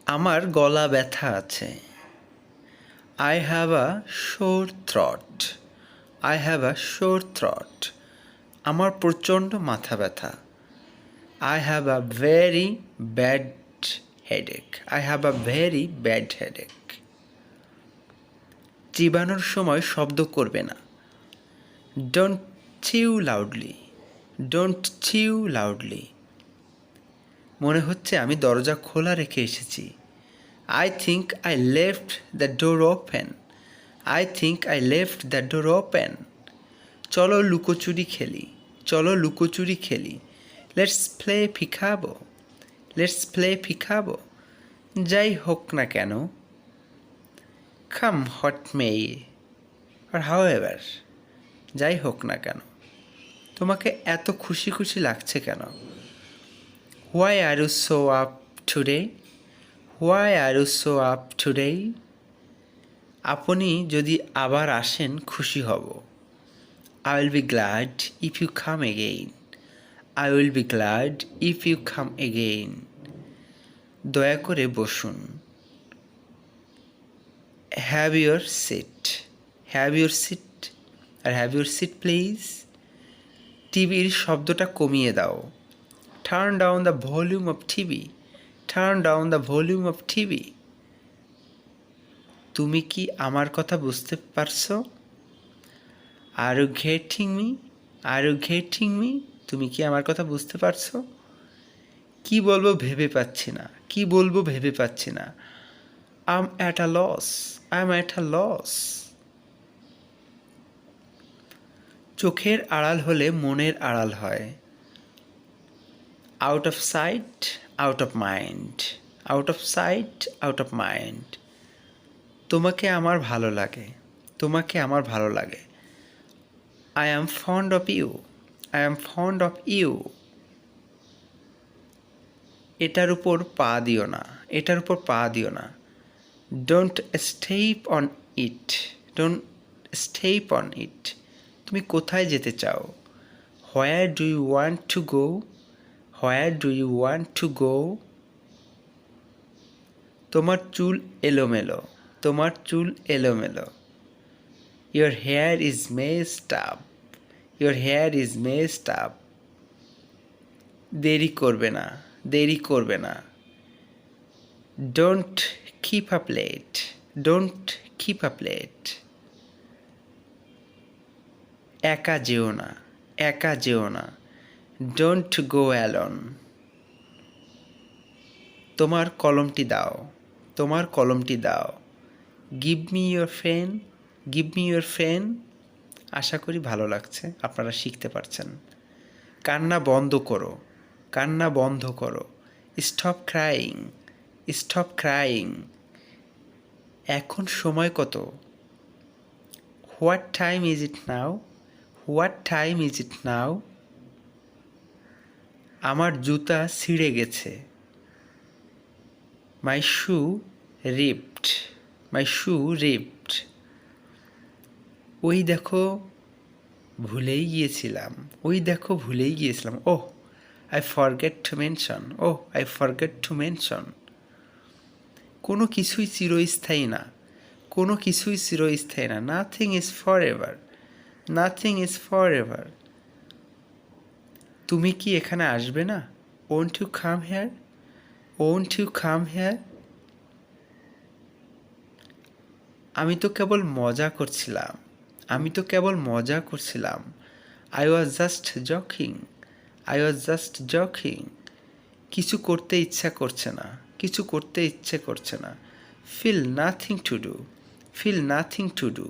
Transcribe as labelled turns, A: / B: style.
A: আমার গলা ব্যথা আছে। I have a sore throat. I have a sore throat. আমার প্রচণ্ড মাথা ব্যথা। I have a very bad headache. I have a very bad headache. চিবানোর সময় শব্দ করবে না। Don't chew loudly. Don't chew loudly. মনে হচ্ছে আমি দরজা খোলা রেখে এসেছি। I think I left the door open. I think I left the door open. চলো লুকোচুরি খেলি। চলো লুকোচুরি খেলি। Let's play peekaboo. Let's play peekaboo. যাই হোক না কেন। Come what may. Or however. যাই হোক না কেন। তোমাকে এত খুশি খুশি লাগছে কেন? Why are you so up today? Why are you so up today? আপনি যদি আবার আসেন খুশি হব। I will be glad if you come again. I will be glad if you come again. দয়া করে বসুন। Have your seat. Have your seat. Or have your seat please. টিভির শব্দটা কমিয়ে দাও। Turn down the volume of TV. Turn down the volume of TV. তুমি কি আমার কথা বুঝতে পারছো? Are you getting me? Are you getting me? তুমি কি আমার কথা বুঝতে পারছো? কি বলবো ভেবে পাচ্ছি না। কি বলবো ভেবে পাচ্ছি না। I'm at a loss. I'm at a loss. চোখের আড়াল হলে মনের আড়াল হয়। Out of sight, out of mind. Out of sight, out of mind. তোমাকে আমার ভালো লাগে। তোমাকে আমার ভালো লাগে। I am fond of you. I am fond of you. এটার উপর পা দিও না। এটার উপর পা দিও না। Don't step on it. Don't step on it. তুমি কোথায় যেতে চাও? Where do you want to go? Where do you want to go? তোমার চুল এলোমেলো। তোমার চুল এলোমেলো। Your hair is messed up. Your hair is messed up. দেরি করবে না। দেরি করবে না। Don't keep up late. Don't keep up late. একা যেও না। একা যেও না। Don't go alone. তোমার কলমটি দাও। তোমার কলমটি দাও। Give me your pen. Give me your pen. আশা করি ভালো লাগছে, আপনারা শিখতে পারছেন। কান্না বন্ধ করো। কান্না বন্ধ করো। Stop crying. Stop crying. এখন সময় কত? What time is it now? What time is it now? আমার জুতা ছিঁড়ে গেছে। My shoe ripped. My shoe ripped. ওই দেখো ভুলেই গিয়েছিলাম। ওই দেখো ভুলেই গিয়েছিলাম। Oh, I forget to mention. Oh, I forget to mention. কোনো কিছুই চিরস্থায়ী না। কোনো কিছুই চিরস্থায়ী না। Nothing is forever. Nothing is forever. তুমি কি এখানে আসবে না? Won't you come here? Won't you come here? আমি তো কেবল মজা করছিলাম। আমি তো কেবল মজা করছিলাম। I was just joking. I was just joking. কিছু করতে ইচ্ছা করছে না। কিছু করতে ইচ্ছে করছে না। Feel nothing to do. Feel nothing to do.